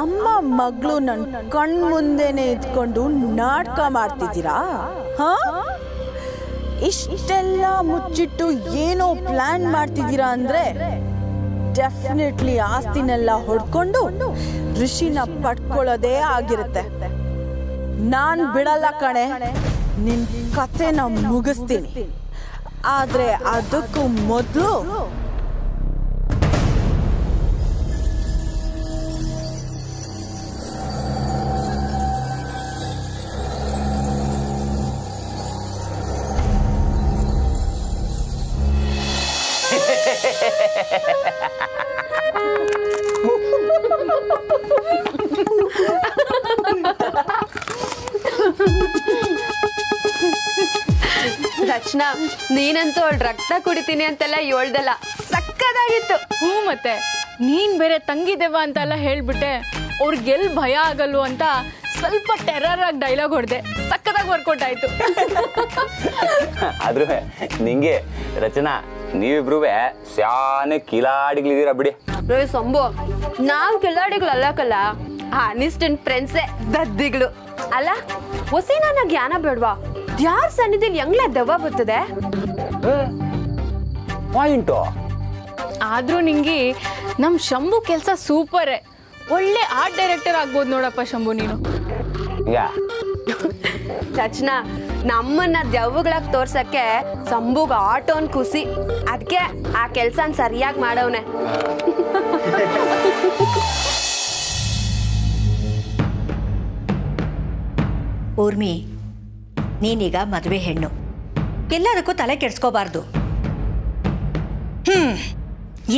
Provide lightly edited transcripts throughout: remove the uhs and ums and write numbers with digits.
ಅಮ್ಮ ಮಗಳು ನನ್ನ ಕಣ್ಮುಂದೆನೆ ಇದ್ಕೊಂಡು ನಾಟಕ ಮಾಡ್ತಿದ್ದೀರಾ? ಹಾ, ಇಷ್ಟೆಲ್ಲ ಮುಚ್ಚಿಟ್ಟು ಏನೋ ಪ್ಲಾನ್ ಮಾಡ್ತಿದ್ದೀರಾ ಅಂದ್ರೆ ಡೆಫಿನೆಟ್ಲಿ ಆಸ್ತಿನೆಲ್ಲ ಹೊಡ್ಕೊಂಡು ಋಷಿನ ಪಡ್ಕೊಳ್ಳೋದೇ ಆಗಿರುತ್ತೆ. ನಾನ್ ಬಿಡಲ್ಲ ಕಣೆ, ನಿನ್ ಕಥೆನ ಮುಗಿಸ್ತೀನಿ. ಆದ್ರೆ ಅದಕ್ಕೂ ಮೊದಲು ರಚನಾ, ನೀನಂತೂ ಅವಳು ರಕ್ತ ಕುಡಿತೀನಿ ಅಂತೆಲ್ಲ ಹೇಳ್ದಲ್ಲ, ಸಕ್ಕದಾಗಿತ್ತು. ಹ್ಞೂ, ಮತ್ತೆ ನೀನ್ ಬೇರೆ ತಂಗಿದೇವ ಅಂತೆಲ್ಲ ಹೇಳ್ಬಿಟ್ಟೆ. ಅವ್ರಿಗೆ ಎಲ್ಲಿ ಭಯ ಆಗಲ್ವ ಅಂತ ಸ್ವಲ್ಪ ಟೆರರ್ ಆಗಿ ಡೈಲಾಗ್ ಹೊಡೆದೆ. ಸಕ್ಕದಾಗಿ ವರ್ಕೌಟ್ ಆಯ್ತು. ಆದ್ರೂ ನಿಂಗೆ ರಚನಾ, ನೀವಿಬ್ರು ಸ್ಯಾನೆ ಕಿಲಾಡಿಗಳಿದ್ದೀರಾ ಬಿಡಿ. ಸಂಭು, ನಾವ್ ಕಿಲಾಡಿಗಳಲ್ಲ ಕಲ್ಲ, ಅನಿಸ್ಟೆಂಟ್ ಫ್ರೆಂಡ್ಸೇ ದದ್ದಿಗಳು ಅಲ್ಲ. ಹೊಸಿನ ಜ್ಞಾನ ಬೇಡ್ವಾ? ಯಾರ ಸನ್ನಿಧಿಲಿ ಹೆಂಗ್ಲ ದೆವ್ವ ಬರ್ತದೆ? ಪಾಯಿಂಟು. ಆದ್ರೂ ನಿಂಗೆ ನಮ್ ಶಂಭು ಕೆಲಸ ಸೂಪರೇ. ಒಳ್ಳೆ ಆರ್ಟ್ ಡೈರೆಕ್ಟರ್ ಆಗ್ಬೋದು ನೋಡಪ್ಪ ಶಂಭು ನೀನು. ರಚನಾ, ನಮ್ಮನ್ನ ದೆವ್ವಗಳಾಗಿ ತೋರ್ಸಕ್ಕೆ ಸಂಭುಗ ಆಟೋನ್ ಖುಷಿ. ಅದಕ್ಕೆ ಆ ಕೆಲ್ಸನ ಸರಿಯಾಗಿ ಮಾಡವ್ನೆ. ಊರ್ಮಿ, ನೀನೀಗ ಮದುವೆ ಹೆಣ್ಣು, ಎಲ್ಲದಕ್ಕೂ ತಲೆ ಕೆಡ್ಸ್ಕೋಬಾರ್ದು.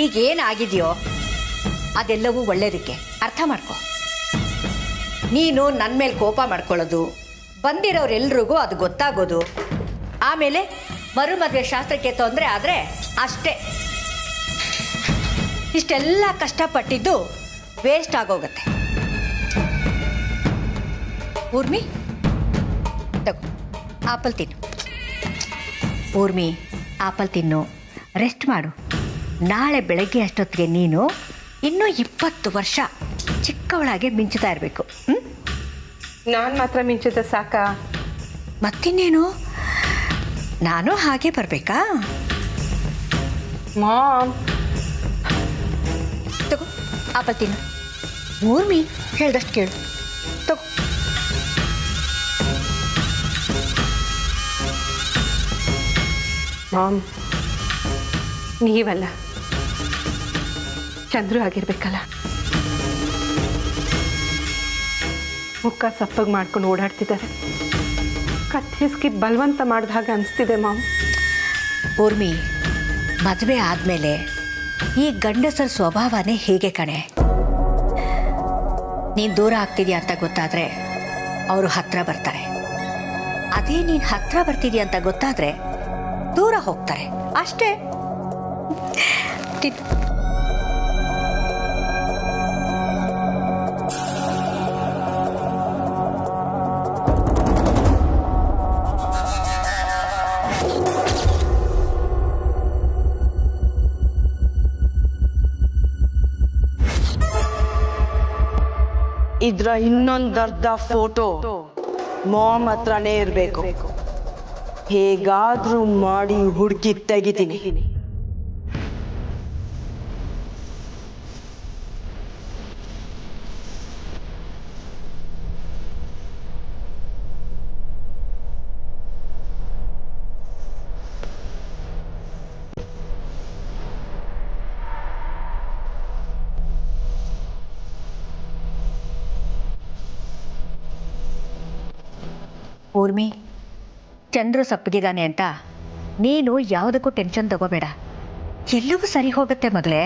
ಈಗೇನಾಗಿದೆಯೋ ಅದೆಲ್ಲವೂ ಒಳ್ಳೇದಕ್ಕೆ. ಅರ್ಥ ಮಾಡ್ಕೊ. ನೀನು ನನ್ನ ಮೇಲೆ ಕೋಪ ಮಾಡ್ಕೊಳ್ಳೋದು, ಬಂದಿರೋರೆಲ್ರಿಗೂ ಅದು ಗೊತ್ತಾಗೋದು, ಆಮೇಲೆ ಮರುಮದುವೆ ಶಾಸ್ತ್ರಕ್ಕೆ ತೊಂದರೆ ಆದರೆ ಅಷ್ಟೇ. ಇಷ್ಟೆಲ್ಲ ಕಷ್ಟಪಟ್ಟಿದ್ದು ವೇಸ್ಟ್ ಆಗೋಗತ್ತೆ. ಊರ್ಮಿ, ತಗೋ ಆಪಲ್ ತಿನ್ನು. ಊರ್ಮಿ, ಆಪಲ್ ತಿನ್ನು, ರೆಸ್ಟ್ ಮಾಡು. ನಾಳೆ ಬೆಳಗ್ಗೆ ಅಷ್ಟೊತ್ತಿಗೆ ನೀನು ಇನ್ನೂ 20 ವರ್ಷ ಚಿಕ್ಕವಳಾಗೆ ಮಿಂಚುತ್ತಾ ಇರಬೇಕು. ನಾನು ಮಾತ್ರ ಮಿಂಚಿದ್ರೆ ಸಾಕಾ? ಮತ್ತಿನ್ನೇನು, ನಾನು ಹಾಗೆ ಬರಬೇಕಾ? ಮಾಮ್, ತಗೋ ಆಪಲ್ ತಿನ್ನು. ಊರ್ಮಿ, ಹೇಳ್ದಷ್ಟು ಕೇಳು. ತಗೋ. ಮಾಮ್, ನೀವಲ್ಲ, ಚಂದ್ರು ಆಗಿರ್ಬೇಕಲ್ಲ. ಮುಖ ಸಪ್ಪಗೆ ಮಾಡ್ಕೊಂಡು ಓಡಾಡ್ತಿದ್ದಾರೆ. ಕತ್ತಿಸ್ಕಿ ಬಲವಂತ ಮಾಡಿದ ಹಾಗೆ ಅನಿಸ್ತಿದೆ ಮಾಮ್. ಊರ್ಮಿ, ಮದುವೆ ಆದಮೇಲೆ ಈ ಗಂಡಸರ ಸ್ವಭಾವನೇ ಹೀಗೆ ಕಣೆ. ನೀನು ದೂರ ಆಗ್ತಿದ್ಯಾ ಅಂತ ಗೊತ್ತಾದರೆ ಅವರು ಹತ್ರ ಬರ್ತಾರೆ. ಅದೇ ನೀನು ಹತ್ರ ಬರ್ತಿದ್ಯಾ ಅಂತ ಗೊತ್ತಾದರೆ ದೂರ ಹೋಗ್ತಾರೆ. ಅಷ್ಟೇ. ಇದ್ರ ಇನ್ನೊಂದರ್ಧ ಫೋಟೋ ಮಾಮ್ ಹತ್ರನೇ ಇರಬೇಕು. ಹೇಗಾದ್ರೂ ಮಾಡಿ ಹುಡುಕಿ ತೆಗಿತೀನಿ. ಊರ್ಮಿ, ಚಂದ್ರು ಸಪ್ಪಗಿದ್ದಾನೆ ಅಂತ ನೀನು ಯಾವುದಕ್ಕೂ ಟೆನ್ಷನ್ ತಗೋಬೇಡ. ಎಲ್ಲವೂ ಸರಿ ಹೋಗುತ್ತೆ ಮಗಳೇ.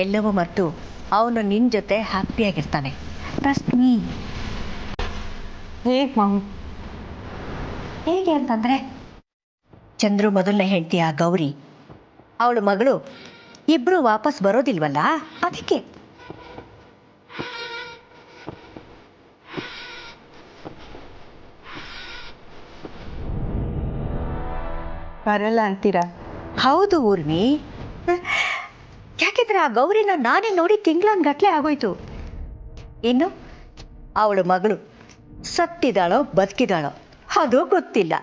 ಎಲ್ಲವೂ ಮರೆತು ಅವನು ನಿನ್ನ ಜೊತೆ ಹ್ಯಾಪಿಯಾಗಿರ್ತಾನೆ. Trust me. ಹೇಗೆ ಮಾಮ್? ಹೇಗೆ ಅಂತಂದರೆ, ಚಂದ್ರು ಮೊದಲನೇ ಹೆಂಡತಿ ಆ ಗೌರಿ, ಅವಳ ಮಗಳು ಇಬ್ಬರು ವಾಪಸ್ ಬರೋದಿಲ್ವಲ್ಲ, ಅದಕ್ಕೆ. ಬರಲ್ಲ ಅಂತೀರಾ? ಹೌದು ಊರ್ಮಿ. ಯಾಕೆಂದ್ರೆ ಆ ಗೌರಿನ ನಾನೇ ನೋಡಿ ತಿಂಗಳಂಗಟ್ಲೆ ಆಗೋಯ್ತು. ಇನ್ನು ಅವಳ ಮಗಳು ಸತ್ತಿದಾಳೋ ಬದುಕಿದಾಳೋ ಅದು ಗೊತ್ತಿಲ್ಲ.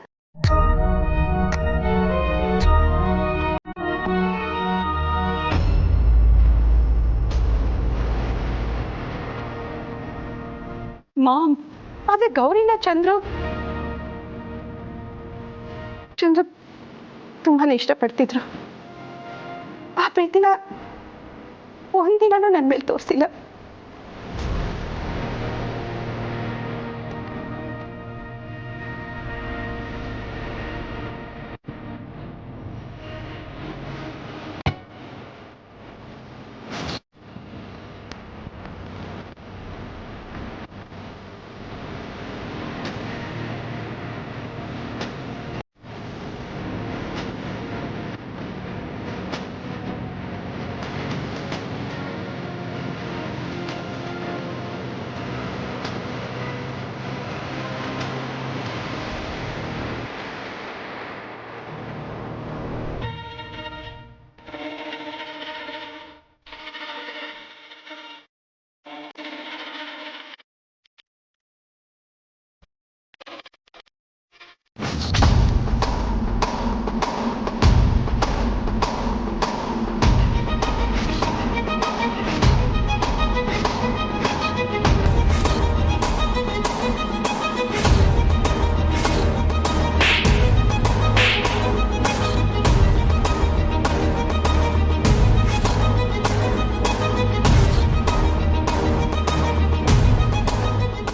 ಮಾಮ್, ಅದೇ ಗೌರಿನ ಚಂದ್ರು ತುಂಬಾನೇ ಇಷ್ಟಪಡ್ತಿದ್ರು. ಆ ಪ್ರೀತಿನ ಒಂದಿನೂ ನನ್ನ ಮೇಲೆ ತೋರಿಸಿಲ್ಲ.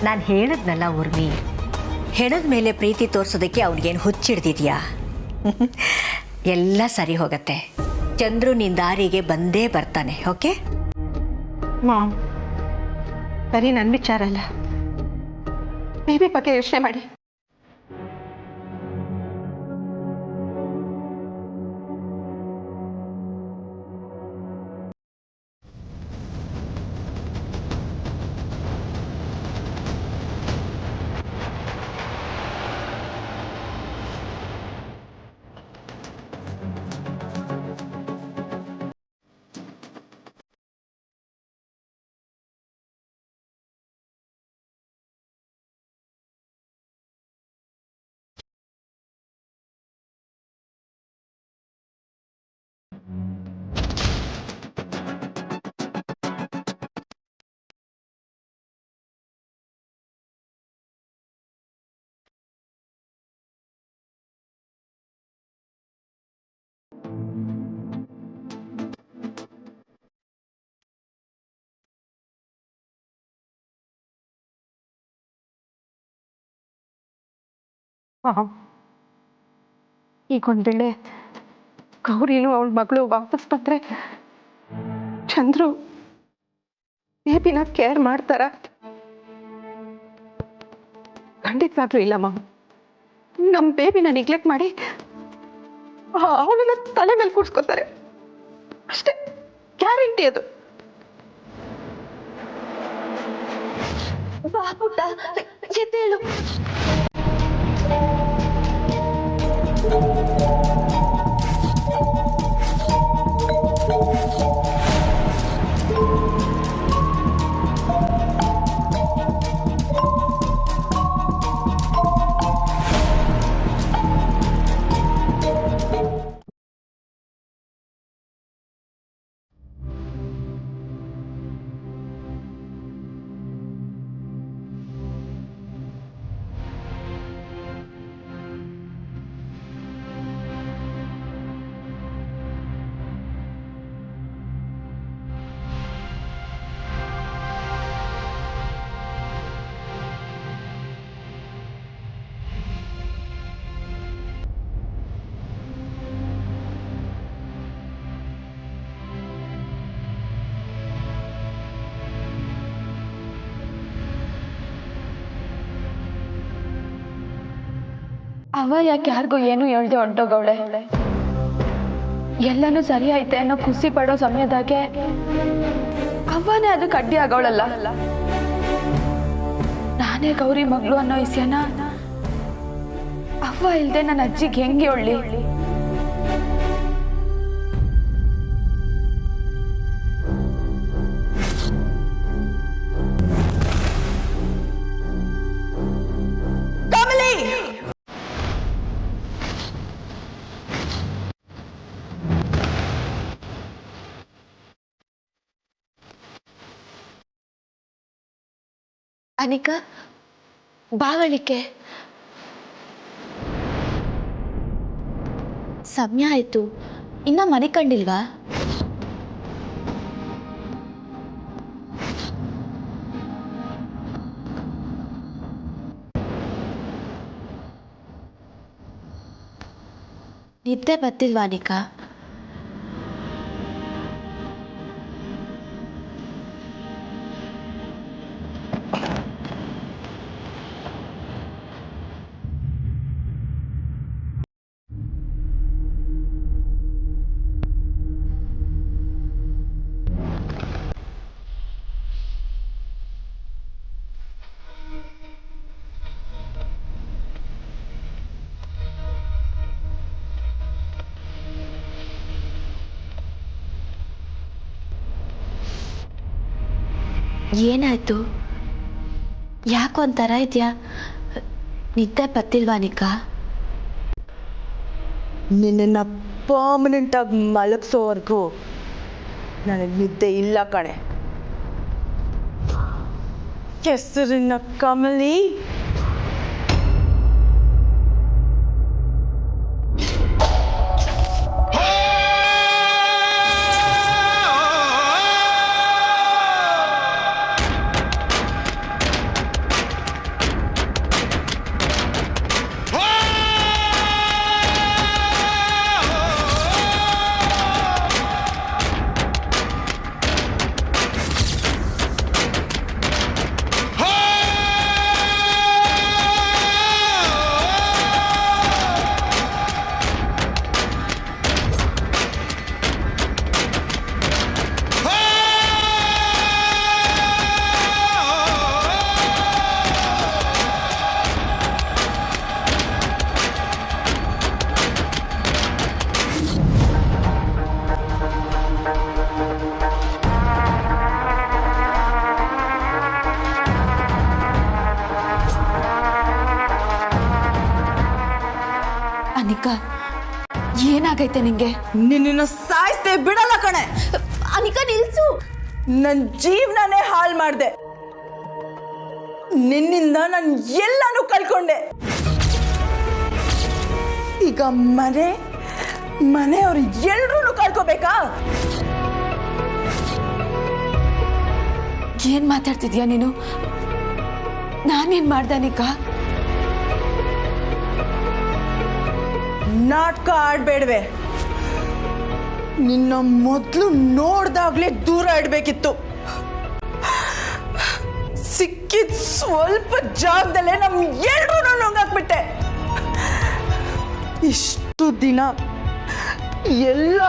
ನಾನು ಹೇಳಿದ್ನಲ್ಲ ಊರ್ಮಿ, ಹೆಣದ ಮೇಲೆ ಪ್ರೀತಿ ತೋರಿಸೋದಕ್ಕೆ ಅವ್ನಿಗೇನು ಹುಚ್ಚಿಡ್ದಿದ್ಯಾ? ಎಲ್ಲ ಸರಿ ಹೋಗತ್ತೆ. ಚಂದ್ರು ನಿನ್ನ ದಾರಿಗೆ ಬಂದೇ ಬರ್ತಾನೆ. ಓಕೆ ಮಾಮ್, ಬರೀ ನನ್ನ ವಿಚಾರ ಅಲ್ಲ, ಬೇಬಿ ಬಗ್ಗೆ ಯೋಚನೆ ಮಾಡಿ. ಈಗ ಒಂದು ವೇಳೆ ಗೌರಿನೂ ಅವಳ ಮಗಳು ವಾಪಸ್ ಬಂದ್ರೆ ಚಂದ್ರು ಬೇಬಿನ ಕೇರ್ ಮಾಡ್ತಾರ? ಖಂಡಿತವಾಗ್ಲೂ ಇಲ್ಲ ಮಾಮ್. ನಮ್ಮ ಬೇಬಿನ ನೆಗ್ಲೆಕ್ಟ್ ಮಾಡಿ ಅವಳನ್ನ ತಲೆ ಮೇಲೆ ಕೂರ್ಸ್ಕೊತಾರೆ ಅಷ್ಟೇ, ಗ್ಯಾರಂಟಿ ಅದು. ಬಾಪುಟ ಎದ್ದೇಳು. ಅವ ಯಾಕೆ ಯಾರಿಗೂ ಏನು ಹೇಳ್ದೆ ಹೊಂಟೋಗವಳೆ? ಎಲ್ಲನೂ ಸರಿ ಐತೆ ಅನ್ನೋ ಖುಷಿ ಪಡೋ ಸಮಯದಾಗೆ ಅವನೇ ಅದಕ್ಕೆ ಅಡ್ಡಿ ಆಗೋಳಲ್ಲ. ನಾನೇ ಗೌರಿ ಮಗಳು ಅನ್ನೋ ವಿಷಯನ ಅವ್ವ ಇಲ್ದೆ ನನ್ನ ಅಜ್ಜಿಗೆ ಹೆಂಗೆ ಹೇಳಿ? ಅನಿಕಾ ಬಾವಳಿಕೆ ಸಮಯ ಆಯ್ತು, ಇನ್ನ ಮನೆ ಕಂಡಿಲ್ವಾ? ನಿದ್ದೆ ಬರ್ತಿಲ್ವಾ ಅನಿಕಾ? ಏನಾಯ್ತು? ಯಾಕೋ ಒಂಥರ ಇದೆಯಾ? ನಿದ್ದೆ ಬರ್ತಿಲ್ವಾ ಅನಿಕಾ? ನಿನ್ನ ಪರ್ಮನೆಂಟಾಗಿ ಮಲಗಿಸೋವರೆಗೂ ನನಗೆ ನಿದ್ದೆ ಇಲ್ಲ ಕಣೆ. ಕೆಸರಿನ ಕಮಲಿ, ಅನಿಕಾ ಏನಾಗೈತೆ ನಿಂಗೆ? ನಿನ್ನ ಸಾಯಿಸ್ತೇ ಬಿಡಲ್ಲ ಕಣೆ. ಅನಿಕಾ ನಿಲ್ಸು. ನನ್ನ ಜೀವನನೇ ಹಾಳು ಮಾಡಿದೆ. ನಿನ್ನಿಂದ ನಾನು ಎಲ್ಲಾನು ಕಳ್ಕೊಂಡೆ. ಈಗ ಮನೆಯವ್ರು ಎಲ್ರೂ ಕಳ್ಕೋಬೇಕಾ? ಏನ್ ಮಾತಾಡ್ತಿದ್ಯಾ ನೀನು? ನಾನೇನ್ ಮಾಡ್ದೆ ಅನಿಕಾ? ನಾಟಕ ಆಡ್ಬೇಡ್ವೆ. ನಿನ್ನ ಮೊದಲು ನೋಡ್ದಾಗ್ಲೇ ದೂರ ಇಡ್ಬೇಕಿತ್ತು. ಸಿಕ್ಕಿದ ಸ್ವಲ್ಪ ಜಾಗದಲ್ಲೇ ನಮ್ ಎಲ್ರೂ ನುಂಗಾಕ್ಬಿಟ್ಟೆ. ಇಷ್ಟು ದಿನ ಎಲ್ಲ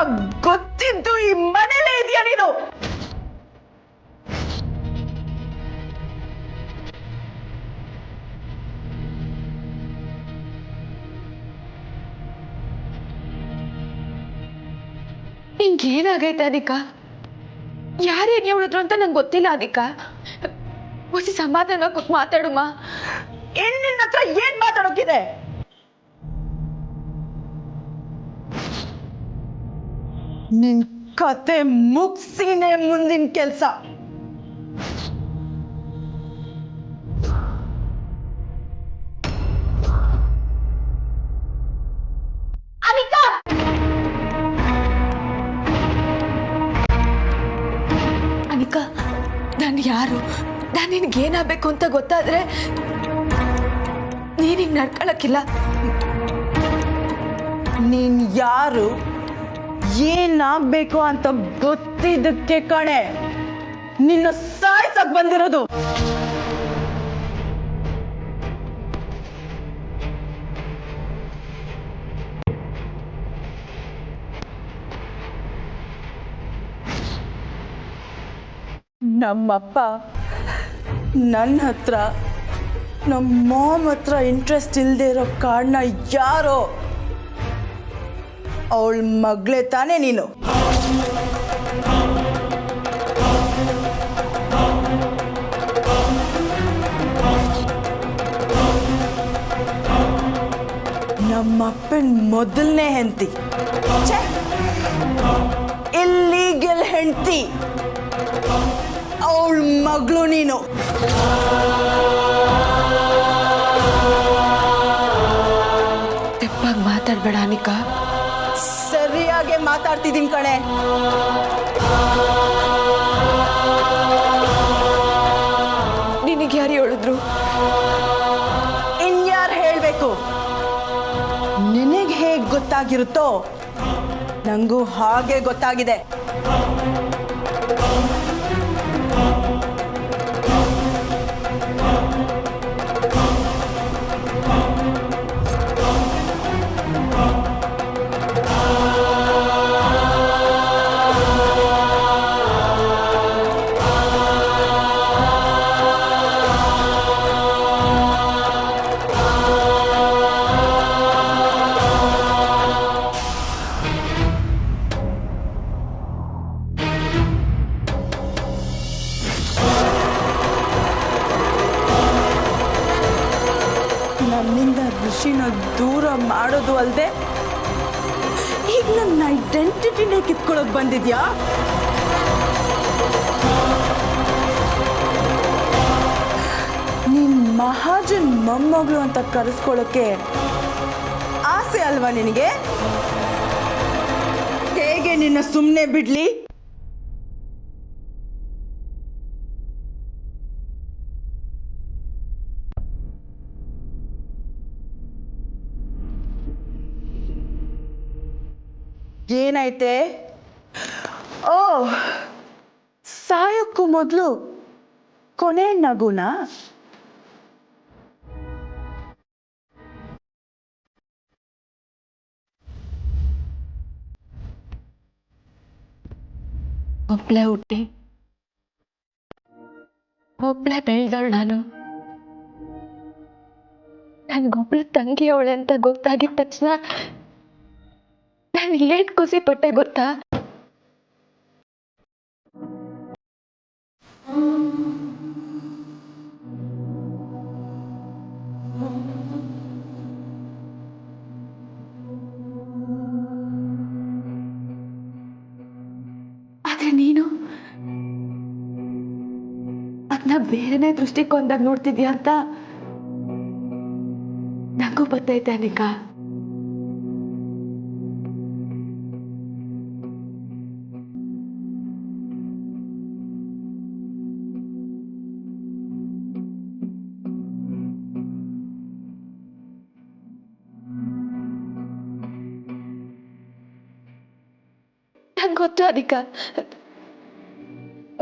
ಗೊತ್ತಿದ್ದು ಈ ಮನೇಲೇ ಇದೆಯಾ ನೀನು? ನಿಂಗೇನಾಗೈತೆ ಅನಿಕಾ? ಯಾರೇನು ಹೇಳಿದ್ರು ಅಂತ ನಂಗೆ ಗೊತ್ತಿಲ್ಲ ಅನಿಕಾ. ಹೊಸಿ ಸಮಾಧಾನ ಕೂತ್ ಮಾತಾಡುಮ್ಮ. ನಿನ್ನ ಹತ್ರ ಏನ್ ಮಾತಾಡೋಕಿದೆ? ನಿನ್ ಕತೆ ಮುಗ್ಸಿನೇ ಮುಂದಿನ ಕೆಲ್ಸ. ಅನಿಕಾ, ನಾನು ಯಾರು? ನಾನು ನಿನ್ಗೇನಾಗಬೇಕು ಅಂತ ಗೊತ್ತಾದ್ರೆ ನೀನಿಗೆ ನಡ್ಕೊಳಕ್ಕಿಲ್ಲ. ನೀನ್ ಯಾರು, ಏನಾಗ್ಬೇಕು ಅಂತ ಗೊತ್ತಿದ್ದಕ್ಕೆ ಕಣೆ ನಿನ್ನ ಸಾಯ್ಸಕ್ ಬಂದಿರೋದು. ನಮ್ಮಪ್ಪ ನನ್ನ ಹತ್ರ ನಮ್ಮ ಮಾಮ್ ಹತ್ರ ಇಂಟ್ರೆಸ್ಟ್ ಇಲ್ಲದೆ ಇರೋ ಕಾರಣ ಯಾರೋ ಅವಳ ಮಗಳೇ ತಾನೇ ನೀನು. ನಮ್ಮಪ್ಪನ ಮೊದಲನೇ ಹೆಂಡತಿ, ಇಲ್ಲೀಗಲ್ ಹೆಂಡತಿ. ಅವಳ ಮಗಳು ನೀನು. ತೆಪ್ಪಾಗಿ ಮಾತಾಡ್ಬೇಡ ಅನಿಕಾ. ಸರಿಯಾಗೆ ಮಾತಾಡ್ತಿದ್ದೀನಿ ಕಣೆ. ನಿನಗೆ ಯಾರು ಹೇಳಿದ್ರು? ಇನ್ಯಾರು ಹೇಳಬೇಕು? ನಿನಗೆ ಹೇಗೆ ಗೊತ್ತಾಗಿರುತ್ತೋ ನನಗೂ ಹಾಗೆ ಗೊತ್ತಾಗಿದೆ. ನನ್ನಿಂದ ಋಷಿನ ದೂರ ಮಾಡೋದು ಅಲ್ಲದೆ ಈಗ ನನ್ನ ಐಡೆಂಟಿಟಿನೇ ಕಿತ್ಕೊಳ್ಳೋಕೆ ಬಂದಿದ್ಯಾ? ನೀನ್ ಮಹಾಜನ್ ಮೊಮ್ಮಗಳು ಅಂತ ಕರೆಸ್ಕೊಳ್ಳೋಕೆ ಆಸೆ ಅಲ್ವಾ ನಿನಗೆ? ಹೇಗೆ ನಿನ್ನ ಸುಮ್ಮನೆ ಬಿಡ್ಲಿ? ಏನೈತೆ? ಓ, ಸಾಯೋಕ್ಕೂ ಮೊದಲು ಕೊನೆ ನಗುನ? ಒಬ್ಳೆ ಹುಟ್ಟಿ ಒಬ್ಳೆ ಬೆಳ್ದವಳು ನಾನು. ನನ್ಗೊಬ್ಳು ತಂಗಿ ಅವಳೆ ಅಂತ ಗೊತ್ತಾಗಿದ ತಕ್ಷಣ ನಾನು ಏನ್ ಖುಷಿ ಪಟ್ಟೆ ಗೊತ್ತಾ? ಆದ್ರೆ ನೀನು ಅದನ್ನ ಬೇರೆನೇ ದೃಷ್ಟಿಕೋನದಾಗ ನೋಡ್ತಿದ್ಯಾ ಅಂತ ನಂಗೂ ಗೊತ್ತೈತೆ ಅನಿಕಾ. ನಂಗೆ ಗೊತ್ತು ಅನಿಕಾ,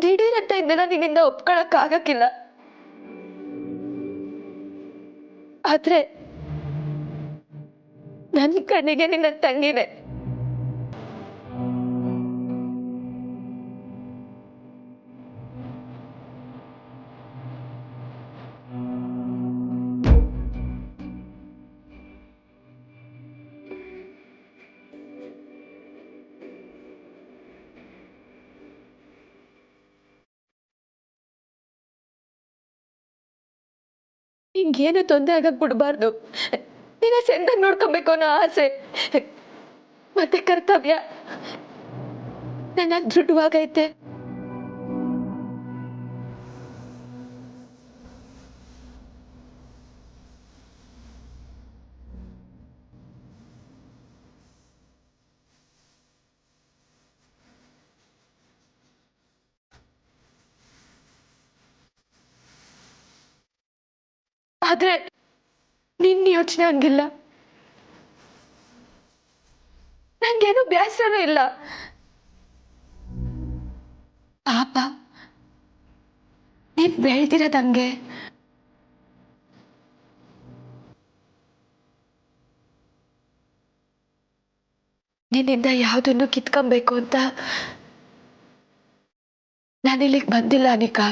ದಿಢೀರಂತ ಇದನ್ನ ನಿನ್ನಿಂದ ಒಪ್ಕೊಳಕ್ ಆಗಕ್ಕಿಲ್ಲ. ಆದ್ರೆ ನನ್ನ ಕಣ್ಣಿಗೆ ನಿನ್ನ ತಂಗಿನೇ. ಹಿಂಗೇನು ತೊಂದರೆ ಆಗಕ್ ಬಿಡ್ಬಾರ್ದು. ನಿನ್ನ ಚೆಂದಾಗಿ ನೋಡ್ಕೊಬೇಕು ಅನ್ನೋ ಆಸೆ ಮತ್ತೆ ಕರ್ತವ್ಯ ನನ್ನ ದೃಢವಾಗೈತೆ. ಆದ್ರೆ ನಿನ್ನ ಯೋಚನೆ ಹಂಗಿಲ್ಲ. ನಂಗೇನು ಬೇಸರನೂ ಇಲ್ಲ. ಪಾಪ ನೀನ್ ಬೆಳ್ದಿರೋದಂಗೆ. ನಿನ್ನಿಂದ ಯಾವುದನ್ನು ಕಿತ್ಕೊಬೇಕು ಅಂತ ನಾನಿಲ್ಲಿಗೆ ಬಂದಿಲ್ಲ ಅನಿಕಾ.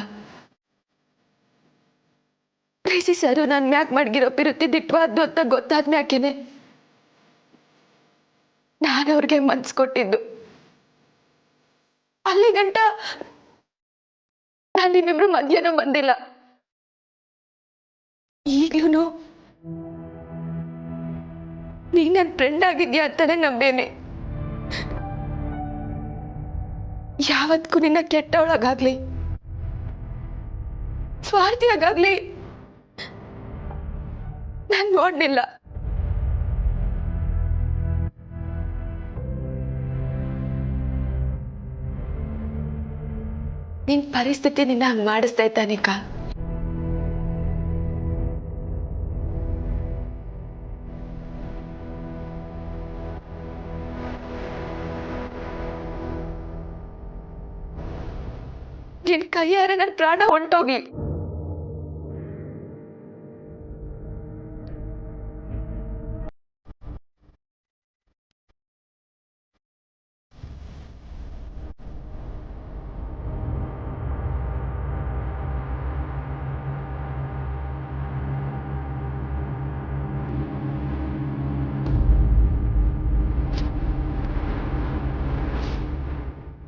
ಪ್ರೀತಿ ಸರು ನಾನು ಮ್ಯಾಕ್ ಮಡ್ಗಿರೋ ಪಿರುತ್ತಿ ದಿಟ್ವಾದ್ದು ಅಂತ ಗೊತ್ತಾದ್ಮ್ಯಾಕೇನೆ ನಾನು ಅವ್ರಿಗೆ ಮನ್ಸು ಕೊಟ್ಟಿದ್ದು. ಅಲ್ಲಿ ಗಂಟ ನಾನು ನಿಮ್ಮಿಬ್ರು ಮಧ್ಯಾಹ್ನ ಬಂದಿಲ್ಲ. ಈಗ್ಲೂ ನೀನ್ ನನ್ನ ಫ್ರೆಂಡ್ ಆಗಿದ್ಯಾ ಅಂತಾನೆ ನಂಬೇನೆ. ಯಾವತ್ತೂ ನಿನ್ನ ಕೆಟ್ಟವಳಾಗ್ಲಿ ಸ್ವಾರ್ಥಿಯಾಗಲಿ ನಾನು ನೋಡ್ಲಿಲ್ಲ. ನಿನ್ ಪರಿಸ್ಥಿತಿ ನಿನ್ನ ಹಂಗ್ ಮಾಡಿಸ್ತಾ ಇತ್ತ ನಿಕಾ. ನಿನ್ ಕೈಯಾರ ನನ್ನ ಪ್ರಾಣ ಹೊಂಟೋಗ್ಲಿ.